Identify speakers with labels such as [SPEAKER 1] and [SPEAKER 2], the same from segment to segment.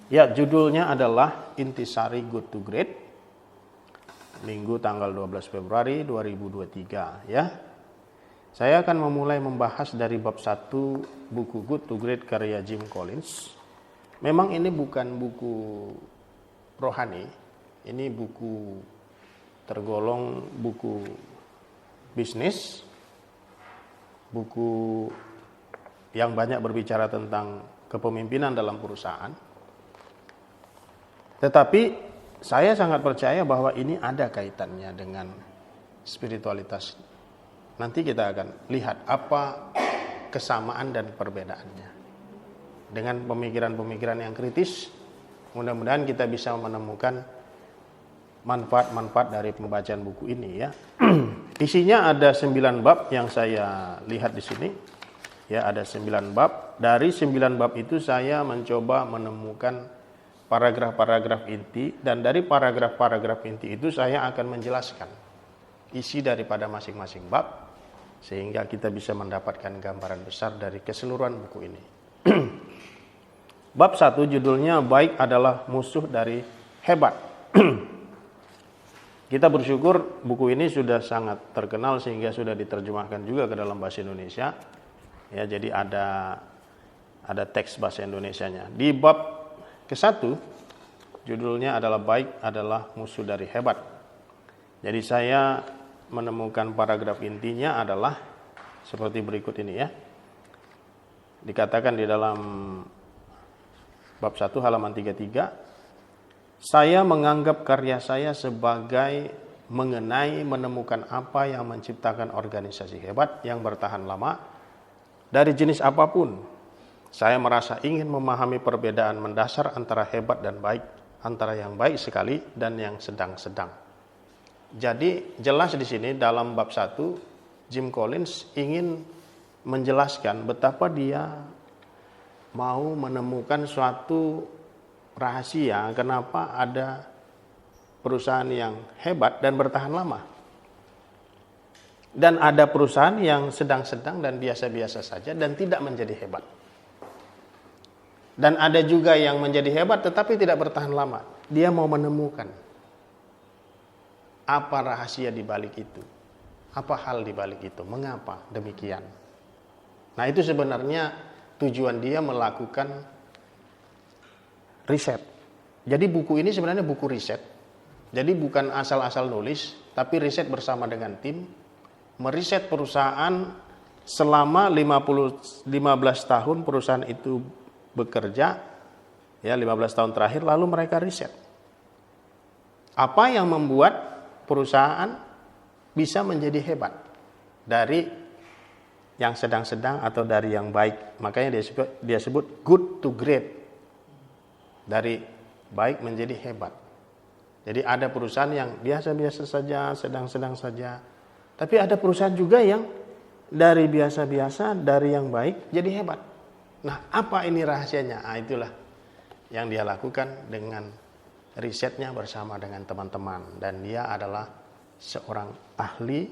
[SPEAKER 1] Ya, judulnya adalah Intisari Good to Great, Minggu tanggal 12 Februari 2023 ya. Saya akan memulai membahas dari bab 1 buku Good to Great karya Jim Collins. Memang ini bukan buku rohani, ini buku tergolong buku bisnis, buku yang banyak berbicara tentang kepemimpinan dalam perusahaan. Tetapi saya sangat percaya bahwa ini ada kaitannya dengan spiritualitas. Nanti kita akan lihat apa kesamaan dan perbedaannya. Dengan pemikiran-pemikiran yang kritis, mudah-mudahan kita bisa menemukan manfaat-manfaat dari pembacaan buku ini ya. Isinya ada 9 bab yang saya lihat di sini. Ya, ada 9 bab. Dari 9 bab itu saya mencoba menemukan paragraf-paragraf inti, dan dari paragraf-paragraf inti itu saya akan menjelaskan isi daripada masing-masing bab sehingga kita bisa mendapatkan gambaran besar dari keseluruhan buku ini. Bab 1 judulnya Baik adalah Musuh dari Hebat. Kita bersyukur buku ini sudah sangat terkenal sehingga sudah diterjemahkan juga ke dalam bahasa Indonesia. Ya, jadi ada teks bahasa Indonesianya. Di bab ke-1 judulnya adalah Baik adalah Musuh dari Hebat. Jadi saya menemukan paragraf intinya adalah seperti berikut ini ya. Dikatakan di dalam bab 1 halaman 33, saya menganggap karya saya sebagai mengenai menemukan apa yang menciptakan organisasi hebat yang bertahan lama dari jenis apapun. Saya merasa ingin memahami perbedaan mendasar antara hebat dan baik, antara yang baik sekali dan yang sedang-sedang. Jadi jelas di sini dalam bab 1 Jim Collins ingin menjelaskan betapa dia mau menemukan suatu rahasia kenapa ada perusahaan yang hebat dan bertahan lama. Dan ada perusahaan yang sedang-sedang dan biasa-biasa saja dan tidak menjadi hebat. Dan ada juga yang menjadi hebat tetapi tidak bertahan lama. Dia mau menemukan apa rahasia di balik itu. Apa hal di balik itu? Mengapa demikian? Nah, itu sebenarnya tujuan dia melakukan riset. Jadi buku ini sebenarnya buku riset. Jadi bukan asal-asal nulis, tapi riset bersama dengan tim. Meriset perusahaan selama 15 tahun perusahaan itu bekerja, ya 15 tahun terakhir, lalu mereka riset. Apa yang membuat perusahaan bisa menjadi hebat dari yang sedang-sedang atau dari yang baik. Makanya dia sebut good to great. Dari baik menjadi hebat. Jadi ada perusahaan yang biasa-biasa saja, sedang-sedang saja. Tapi ada perusahaan juga yang dari biasa-biasa, dari yang baik jadi hebat. Nah, apa ini rahasianya? Nah, itulah yang dia lakukan dengan risetnya bersama dengan teman-teman. Dan dia adalah seorang ahli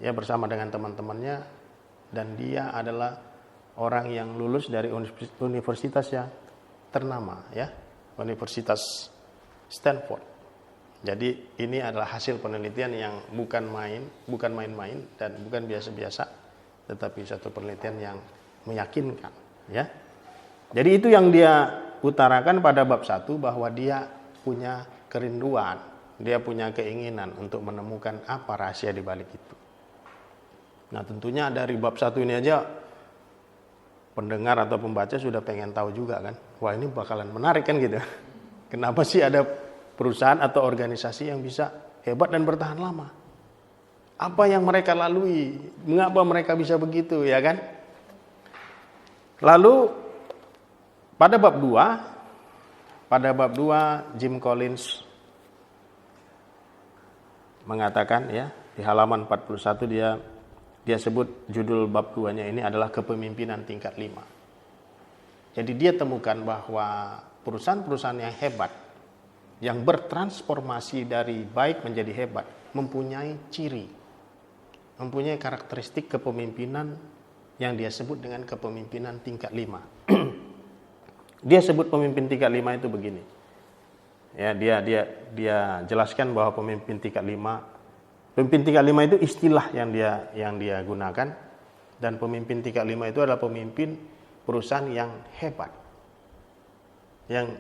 [SPEAKER 1] ya bersama dengan teman-temannya. Dan dia adalah orang yang lulus dari universitas yang ternama ya, Universitas Stanford. Jadi ini adalah hasil penelitian yang bukan main-main dan bukan biasa-biasa, tetapi satu penelitian yang meyakinkan ya. Jadi itu yang dia utarakan pada bab 1, bahwa dia punya kerinduan, dia punya keinginan untuk menemukan apa rahasia di balik itu. Nah, tentunya dari bab 1 ini aja pendengar atau pembaca sudah pengen tahu juga kan. Wah, ini bakalan menarik kan gitu. Kenapa sih ada perusahaan atau organisasi yang bisa hebat dan bertahan lama? Apa yang mereka lalui? Mengapa mereka bisa begitu ya kan? Lalu pada bab 2 Jim Collins mengatakan ya, di halaman 41 dia sebut judul bab 2-nya ini adalah kepemimpinan tingkat 5. Jadi dia temukan bahwa perusahaan-perusahaan yang hebat, yang bertransformasi dari baik menjadi hebat, mempunyai ciri, mempunyai karakteristik kepemimpinan yang dia sebut dengan kepemimpinan tingkat 5. Dia sebut pemimpin tingkat 5 itu begini. Ya, dia jelaskan bahwa pemimpin tingkat 5 itu istilah yang dia gunakan, dan pemimpin tingkat 5 itu adalah pemimpin perusahaan yang hebat, yang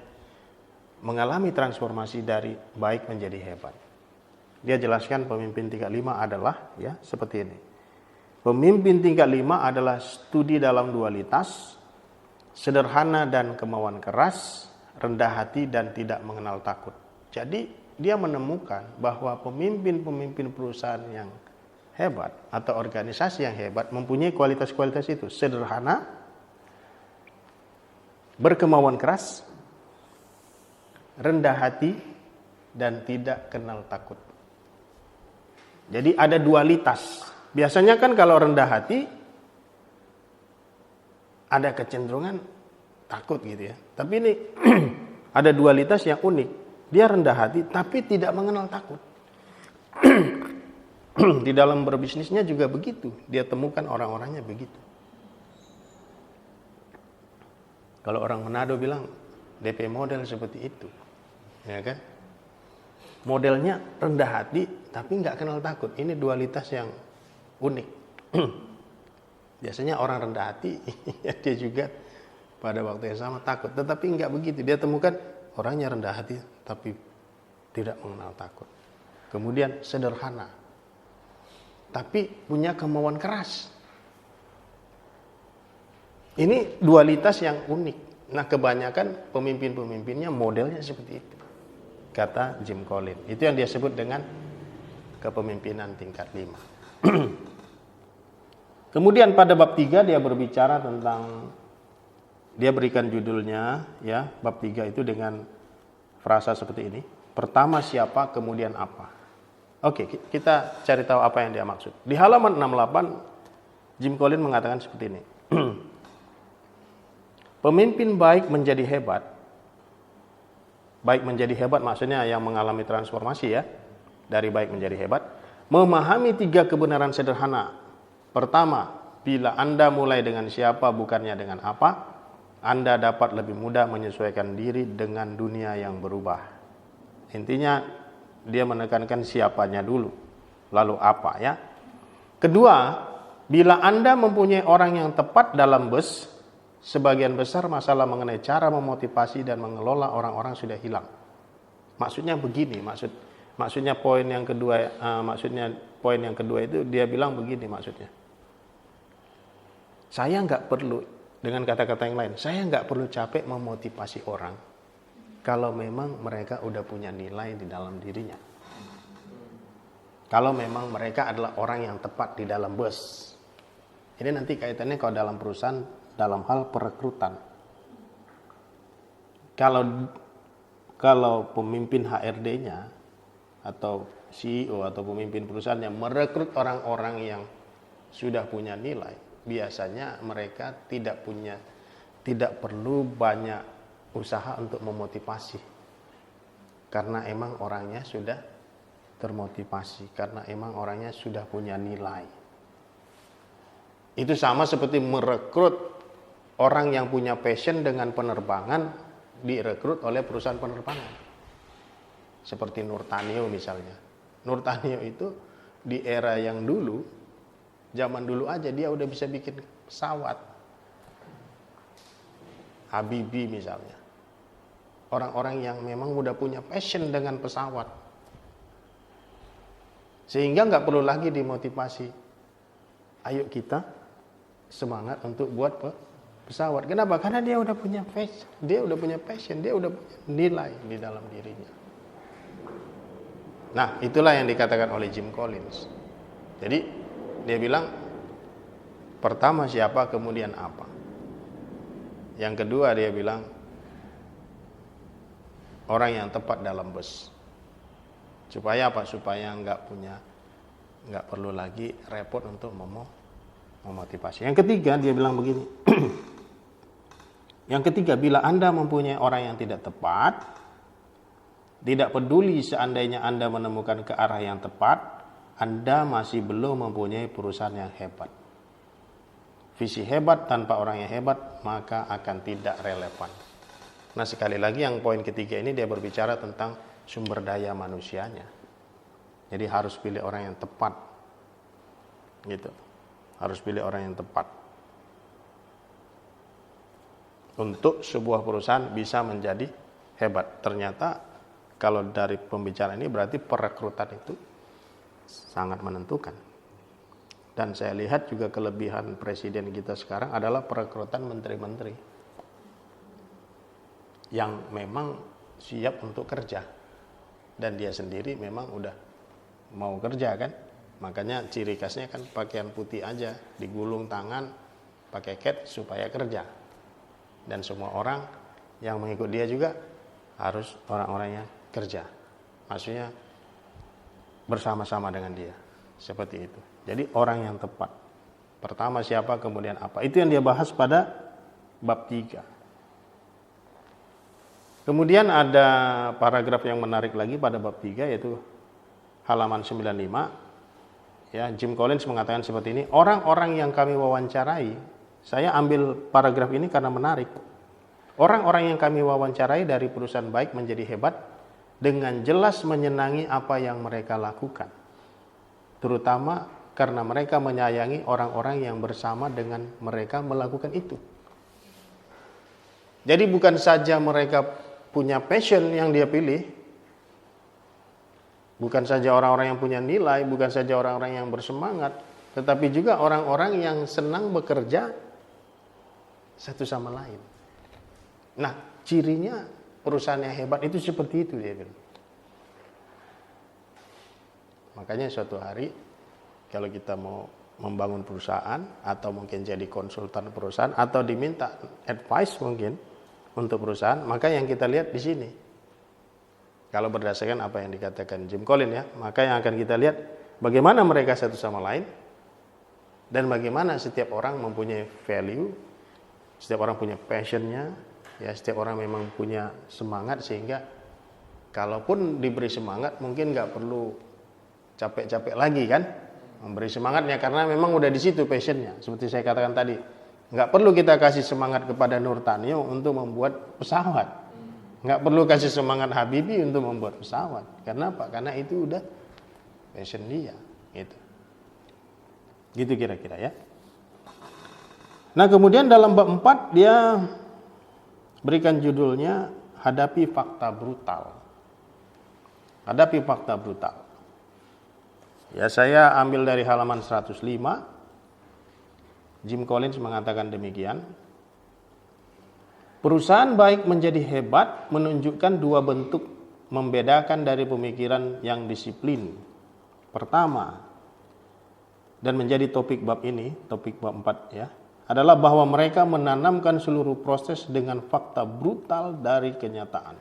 [SPEAKER 1] mengalami transformasi dari baik menjadi hebat. Dia jelaskan pemimpin tingkat 5 adalah ya seperti ini. Pemimpin tingkat 5 adalah studi dalam dualitas, sederhana dan kemauan keras, rendah hati dan tidak mengenal takut. Jadi dia menemukan bahwa pemimpin-pemimpin perusahaan yang hebat atau organisasi yang hebat mempunyai kualitas-kualitas itu: sederhana, berkemauan keras, rendah hati, dan tidak kenal takut. Jadi ada dualitas. Biasanya kan kalau rendah hati ada kecenderungan takut gitu ya. Tapi ini ada dualitas yang unik. Dia rendah hati tapi tidak mengenal takut. Di dalam berbisnisnya juga begitu. Dia temukan orang-orangnya begitu. Kalau orang Manado bilang DP model seperti itu. Ya kan? Modelnya rendah hati tapi nggak kenal takut. Ini dualitas yang unik. Biasanya orang rendah hati dia juga pada waktu yang sama takut. Tetapi nggak begitu. Dia temukan orangnya rendah hati tapi tidak mengenal takut. Kemudian sederhana tapi punya kemauan keras. Ini dualitas yang unik. Nah, kebanyakan pemimpin-pemimpinnya modelnya seperti itu, kata Jim Collins. Itu yang dia sebut dengan kepemimpinan tingkat 5. Kemudian pada bab 3 dia berbicara tentang, dia berikan judulnya ya, bab 3 itu dengan frasa seperti ini. Pertama siapa, kemudian apa. Oke, kita cari tahu apa yang dia maksud. Di halaman 68 Jim Collins mengatakan seperti ini. Pemimpin baik menjadi hebat. Baik menjadi hebat maksudnya yang mengalami transformasi ya. Dari baik menjadi hebat. Memahami 3 kebenaran sederhana. Pertama, bila Anda mulai dengan siapa bukannya dengan apa, Anda dapat lebih mudah menyesuaikan diri dengan dunia yang berubah. Intinya dia menekankan siapanya dulu, lalu apa ya. Kedua, bila Anda mempunyai orang yang tepat dalam bus, sebagian besar masalah mengenai cara memotivasi dan mengelola orang-orang sudah hilang. Maksudnya begini, maksudnya poin yang kedua itu dia bilang begini maksudnya. Saya nggak perlu, dengan kata-kata yang lain, saya nggak perlu capek memotivasi orang kalau memang mereka udah punya nilai di dalam dirinya. Kalau memang mereka adalah orang yang tepat di dalam bus. Ini nanti kaitannya kalau dalam perusahaan dalam hal perekrutan. Kalau pemimpin HRD-nya atau CEO atau pemimpin perusahaan yang merekrut orang-orang yang sudah punya nilai, biasanya mereka tidak perlu banyak usaha untuk memotivasi. Karena emang orangnya sudah termotivasi, karena emang orangnya sudah punya nilai. Itu sama seperti merekrut orang yang punya passion dengan penerbangan, direkrut oleh perusahaan penerbangan. Seperti Nurtanio misalnya. Nurtanio itu di era yang dulu, zaman dulu aja dia udah bisa bikin pesawat. Habibie misalnya. Orang-orang yang memang udah punya passion dengan pesawat. Sehingga nggak perlu lagi dimotivasi. Ayo kita semangat untuk buat pesawat. Kenapa? Karena dia udah punya passion, dia udah punya nilai di dalam dirinya. Nah, itulah yang dikatakan oleh Jim Collins. Jadi dia bilang pertama siapa, kemudian apa. Yang kedua dia bilang orang yang tepat dalam bus. Supaya apa? Supaya nggak perlu lagi repot untuk memotivasi. Yang ketiga dia bilang begini. Yang ketiga, bila Anda mempunyai orang yang tidak tepat, tidak peduli seandainya Anda menemukan ke arah yang tepat, Anda masih belum mempunyai perusahaan yang hebat. Visi hebat tanpa orang yang hebat maka akan tidak relevan. Nah, sekali lagi yang poin ketiga ini dia berbicara tentang sumber daya manusianya. Jadi harus pilih orang yang tepat. Gitu. Harus pilih orang yang tepat. Untuk sebuah perusahaan bisa menjadi hebat. Ternyata kalau dari pembicaraan ini berarti perekrutan itu sangat menentukan. Dan saya lihat juga kelebihan presiden kita sekarang adalah perekrutan menteri-menteri yang memang siap untuk kerja. Dan dia sendiri memang udah mau kerja kan. Makanya ciri khasnya kan pakaian putih aja, digulung tangan, pakai cat supaya kerja. Dan semua orang yang mengikut dia juga harus orang-orang yang kerja. Maksudnya bersama-sama dengan dia. Seperti itu. Jadi orang yang tepat. Pertama siapa, kemudian apa. Itu yang dia bahas pada bab 3. Kemudian ada paragraf yang menarik lagi pada bab 3 yaitu halaman 95. Ya, Jim Collins mengatakan seperti ini, orang-orang yang kami wawancarai, saya ambil paragraf ini karena menarik. Orang-orang yang kami wawancarai dari perusahaan baik menjadi hebat dengan jelas menyenangi apa yang mereka lakukan. Terutama karena mereka menyayangi orang-orang yang bersama dengan mereka melakukan itu. Jadi bukan saja mereka punya passion yang dia pilih, bukan saja orang-orang yang punya nilai, bukan saja orang-orang yang bersemangat, tetapi juga orang-orang yang senang bekerja satu sama lain. Nah, cirinya perusahaan yang hebat itu seperti itu dia bilang. Makanya suatu hari kalau kita mau membangun perusahaan atau mungkin jadi konsultan perusahaan atau diminta advice mungkin untuk perusahaan, maka yang kita lihat di sini. Kalau berdasarkan apa yang dikatakan Jim Collins ya, maka yang akan kita lihat bagaimana mereka satu sama lain dan bagaimana setiap orang mempunyai value, setiap orang punya passionnya, ya setiap orang memang punya semangat sehingga kalaupun diberi semangat mungkin nggak perlu capek-capek lagi kan, memberi semangatnya karena memang udah di situ passionnya. Seperti saya katakan tadi, nggak perlu kita kasih semangat kepada Nur Tanyo untuk membuat pesawat. Nggak perlu kasih semangat Habibie untuk membuat pesawat. Karena apa? Karena itu udah passion dia. Gitu kira-kira ya. Nah kemudian dalam bab 4 dia berikan judulnya Hadapi Fakta Brutal. Hadapi Fakta Brutal. Ya saya ambil dari halaman 105. Jim Collins mengatakan demikian. Perusahaan baik menjadi hebat menunjukkan dua bentuk membedakan dari pemikiran yang disiplin. Pertama, dan menjadi topik bab ini, topik bab 4 ya, adalah bahwa mereka menanamkan seluruh proses dengan fakta brutal dari kenyataan.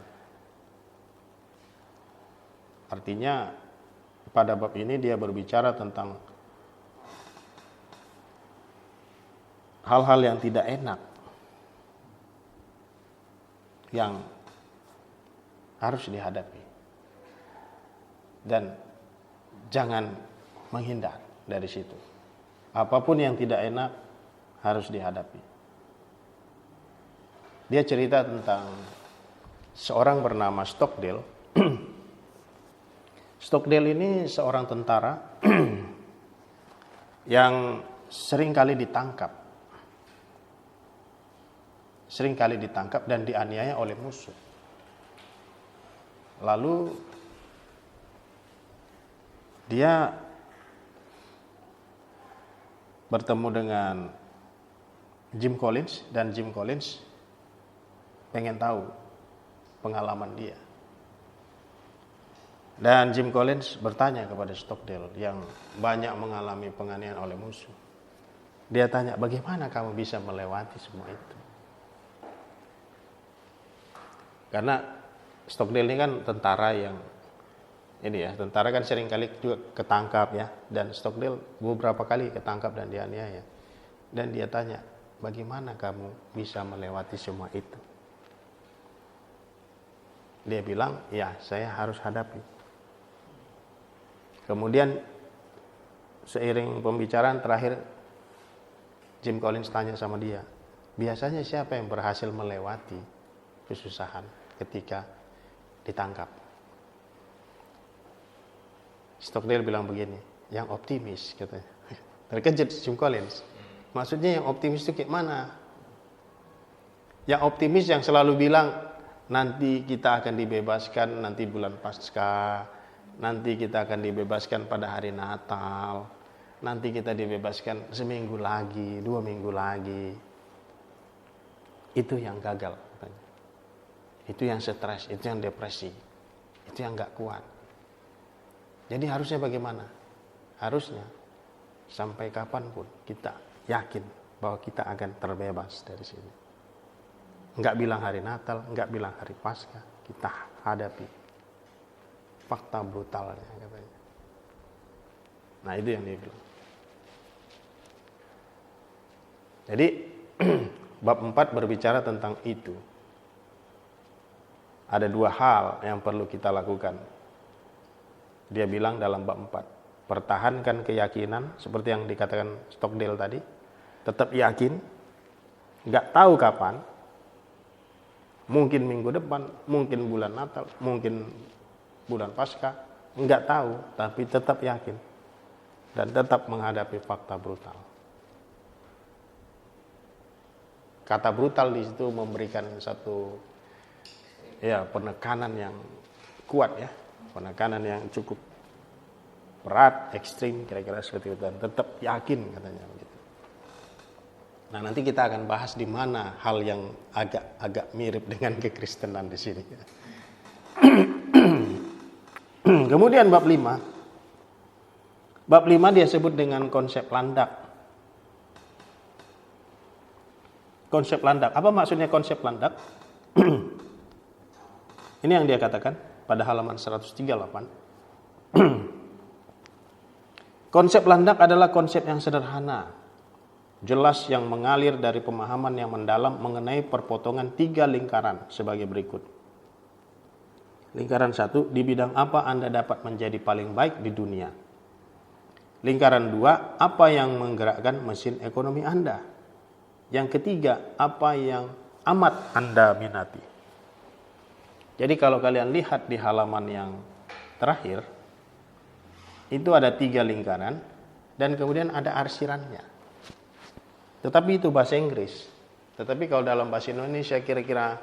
[SPEAKER 1] Artinya pada bab ini dia berbicara tentang hal-hal yang tidak enak yang harus dihadapi dan jangan menghindar dari situ. Apapun yang tidak enak harus dihadapi. Dia cerita tentang seorang bernama Stockdale. Stockdale ini seorang tentara yang sering kali ditangkap dan dianiaya oleh musuh. Lalu dia bertemu dengan Jim Collins dan Jim Collins pengen tahu pengalaman dia. Dan Jim Collins bertanya kepada Stockdale yang banyak mengalami penganiayaan oleh musuh. Dia tanya, bagaimana kamu bisa melewati semua itu? Karena Stockdale ini kan tentara yang tentara kan sering kali juga ketangkap ya, dan Stockdale beberapa kali ketangkap dan dianiaya. Dan dia tanya, bagaimana kamu bisa melewati semua itu? Dia bilang, ya saya harus hadapi. Kemudian seiring pembicaraan terakhir, Jim Collins tanya sama dia, biasanya siapa yang berhasil melewati kesusahan ketika ditangkap. Stockdale bilang begini, yang optimis katanya. Terkejut Jim Collins. Maksudnya yang optimis itu kayak mana? Yang optimis yang selalu bilang nanti kita akan dibebaskan nanti bulan Paskah, nanti kita akan dibebaskan pada hari Natal, nanti kita dibebaskan seminggu lagi, 2 minggu lagi. Itu yang gagal katanya. Itu yang stres, itu yang depresi, itu yang gak kuat. Jadi harusnya bagaimana? Harusnya sampai kapanpun kita yakin bahwa kita akan terbebas dari sini. Enggak bilang hari Natal, enggak bilang hari Paskah, kita hadapi fakta brutalnya katanya. Nah itu yang dia bilang. Jadi bab 4 berbicara tentang itu. Ada 2 hal yang perlu kita lakukan. Dia bilang dalam bab 4, pertahankan keyakinan seperti yang dikatakan Stockdale tadi, tetap yakin, enggak tahu kapan, mungkin minggu depan, mungkin bulan Natal, mungkin bulan Paskah, enggak tahu, tapi tetap yakin dan tetap menghadapi fakta brutal. Kata brutal di situ memberikan satu penekanan yang kuat ya, penekanan yang cukup berat, ekstrim, kira-kira seperti itu, dan tetap yakin katanya begitu. Nah, nanti kita akan bahas di mana hal yang agak mirip dengan kekristenan di sini. Kemudian bab 5. Bab 5 dia sebut dengan konsep landak. Konsep landak. Apa maksudnya konsep landak? Ini yang dia katakan pada halaman 138. Konsep landak adalah konsep yang sederhana, jelas yang mengalir dari pemahaman yang mendalam mengenai perpotongan 3 lingkaran sebagai berikut. Lingkaran 1, di bidang apa Anda dapat menjadi paling baik di dunia? Lingkaran 2, apa yang menggerakkan mesin ekonomi Anda? Yang ketiga, apa yang amat Anda minati? Jadi kalau kalian lihat di halaman yang terakhir, itu ada 3 lingkaran dan kemudian ada arsirannya. Tetapi itu bahasa Inggris. Tetapi kalau dalam bahasa Indonesia kira-kira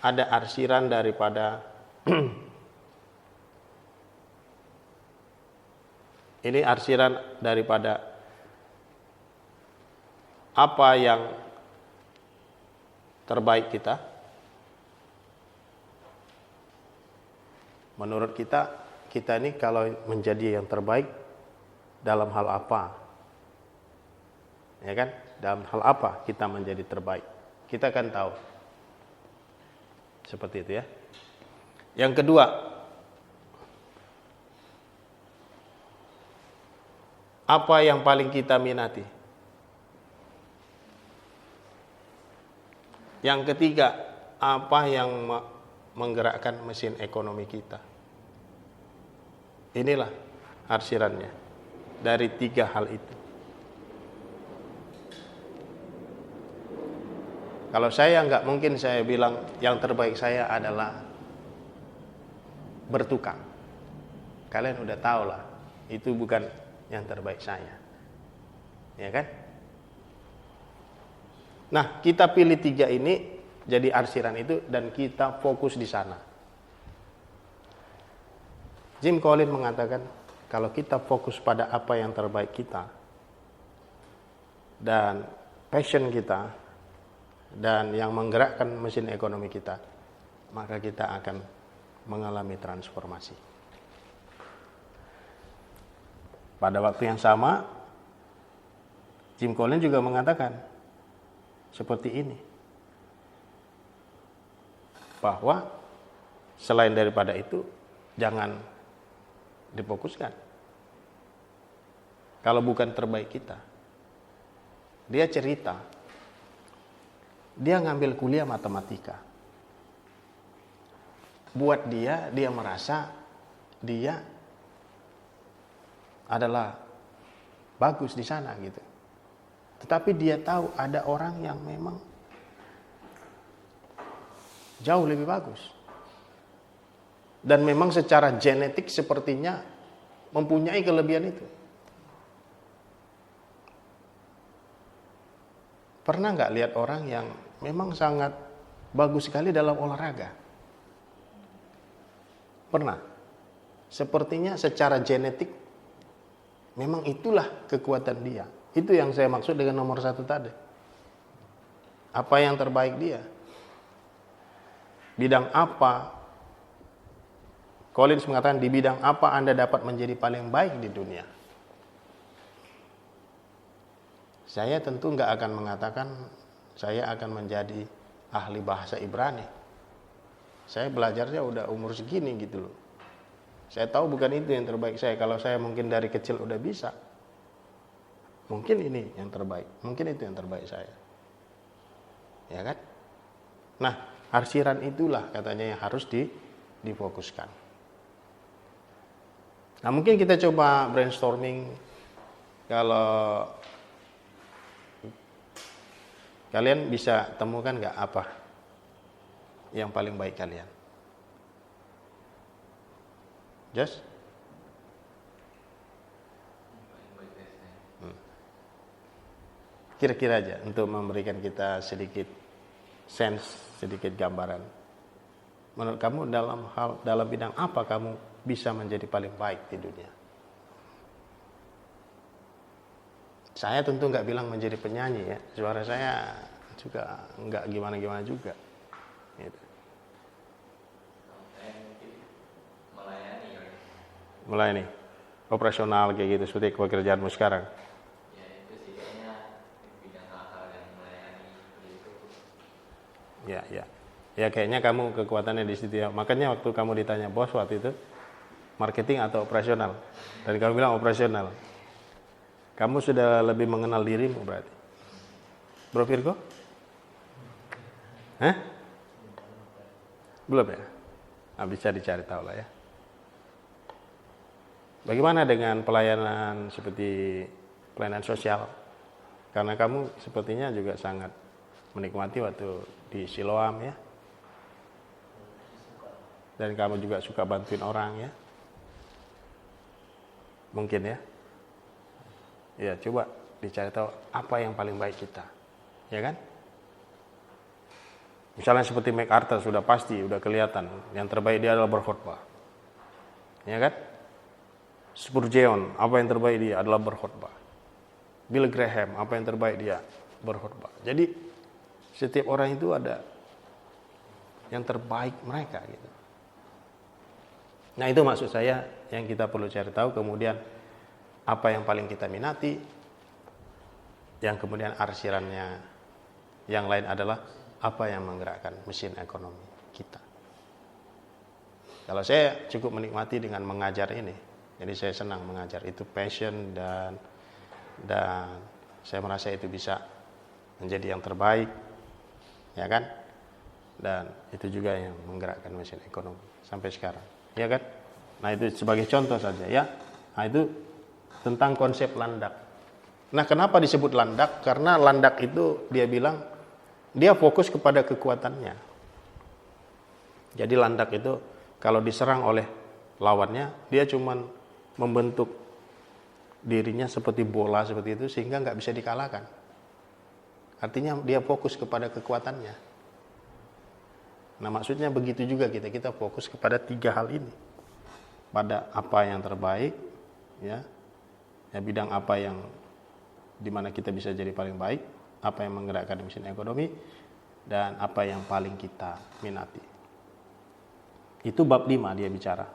[SPEAKER 1] ada arsiran daripada ini arsiran daripada apa yang terbaik kita. Menurut kita ini kalau menjadi yang terbaik dalam hal apa? Ya kan? Dalam hal apa kita menjadi terbaik? Kita kan tahu. Seperti itu ya. Yang kedua, apa yang paling kita minati? Yang ketiga, apa yang menggerakkan mesin ekonomi kita? Inilah arsirannya dari 3 hal itu. Kalau saya nggak mungkin saya bilang yang terbaik saya adalah bertukang. Kalian udah tahu lah, itu bukan yang terbaik saya. Ya kan? Nah, kita pilih 3 ini jadi arsiran itu dan kita fokus di sana. Jim Collins mengatakan kalau kita fokus pada apa yang terbaik kita dan passion kita dan yang menggerakkan mesin ekonomi kita, maka kita akan mengalami transformasi. Pada waktu yang sama, Jim Collins juga mengatakan seperti ini, bahwa selain daripada itu, jangan difokuskan kalau bukan terbaik kita. Dia cerita, dia ngambil kuliah matematika. Buat dia merasa dia adalah bagus di sana gitu. Tetapi dia tahu ada orang yang memang jauh lebih bagus. Dan memang secara genetik sepertinya mempunyai kelebihan itu. Pernah nggak lihat orang yang memang sangat bagus sekali dalam olahraga? Pernah. Sepertinya secara genetik memang itulah kekuatan dia. Itu yang saya maksud dengan nomor 1 tadi. Apa yang terbaik dia? Bidang apa? Collins mengatakan, di bidang apa Anda dapat menjadi paling baik di dunia? Saya tentu nggak akan mengatakan saya akan menjadi ahli bahasa Ibrani. Saya belajarnya udah umur segini gitu loh. Saya tahu bukan itu yang terbaik saya. Kalau saya mungkin dari kecil udah bisa, mungkin ini yang terbaik. Mungkin itu yang terbaik saya. Ya kan? Nah, arsiran itulah katanya yang harus difokuskan. Nah, mungkin kita coba brainstorming. Kalau kalian bisa temukan nggak apa yang paling baik kalian? Just? Kira-kira aja untuk memberikan kita sedikit sense, sedikit gambaran. Menurut kamu dalam bidang apa kamu bisa menjadi paling baik di dunia? Saya tentu nggak bilang menjadi penyanyi ya. Suara saya juga nggak gimana-gimana juga. Gitu. Melayani. Operasional kayak gitu, seperti pekerjaanmu sekarang.
[SPEAKER 2] Ya itu sih kayaknya bidang hal-hal yang melayani gitu.
[SPEAKER 1] Ya. Ya kayaknya kamu kekuatannya di situ ya. Makanya waktu kamu ditanya bos waktu itu, marketing atau operasional? Dan kamu bilang operasional. Kamu sudah lebih mengenal dirimu berarti. Bro Virgo? Hah? Belum ya? Nah, bisa dicari tahu lah ya. Bagaimana dengan pelayanan seperti pelayanan sosial? Karena kamu sepertinya juga sangat menikmati waktu di Siloam ya. Dan kamu juga suka bantuin orang ya. Mungkin ya. Ya, coba dicari tahu apa yang paling baik kita. Ya kan? Misalnya seperti MacArthur sudah pasti, sudah kelihatan. Yang terbaik dia adalah berkhotbah. Ya kan? Spurgeon, apa yang terbaik dia adalah berkhotbah. Bill Graham, apa yang terbaik dia? Berkhotbah. Jadi setiap orang itu ada yang terbaik mereka gitu. Nah, itu maksud saya yang kita perlu cari tahu. Kemudian apa yang paling kita minati, yang kemudian arsirannya yang lain adalah apa yang menggerakkan mesin ekonomi kita. Kalau saya cukup menikmati dengan mengajar ini, jadi saya senang mengajar, itu passion dan saya merasa itu bisa menjadi yang terbaik, ya kan? Dan itu juga yang menggerakkan mesin ekonomi sampai sekarang, ya kan? Nah, itu sebagai contoh saja ya. Nah, itu tentang konsep landak. Nah, kenapa disebut landak? Karena landak itu dia bilang dia fokus kepada kekuatannya. Jadi landak itu kalau diserang oleh lawannya, dia cuman membentuk dirinya seperti bola seperti itu sehingga nggak bisa dikalahkan. Artinya dia fokus kepada kekuatannya. Nah, maksudnya begitu juga kita fokus kepada 3 hal ini. Pada apa yang terbaik, ya bidang apa yang dimana kita bisa jadi paling baik, apa yang menggerakkan mesin ekonomi, dan apa yang paling kita minati. Itu bab 5 dia bicara.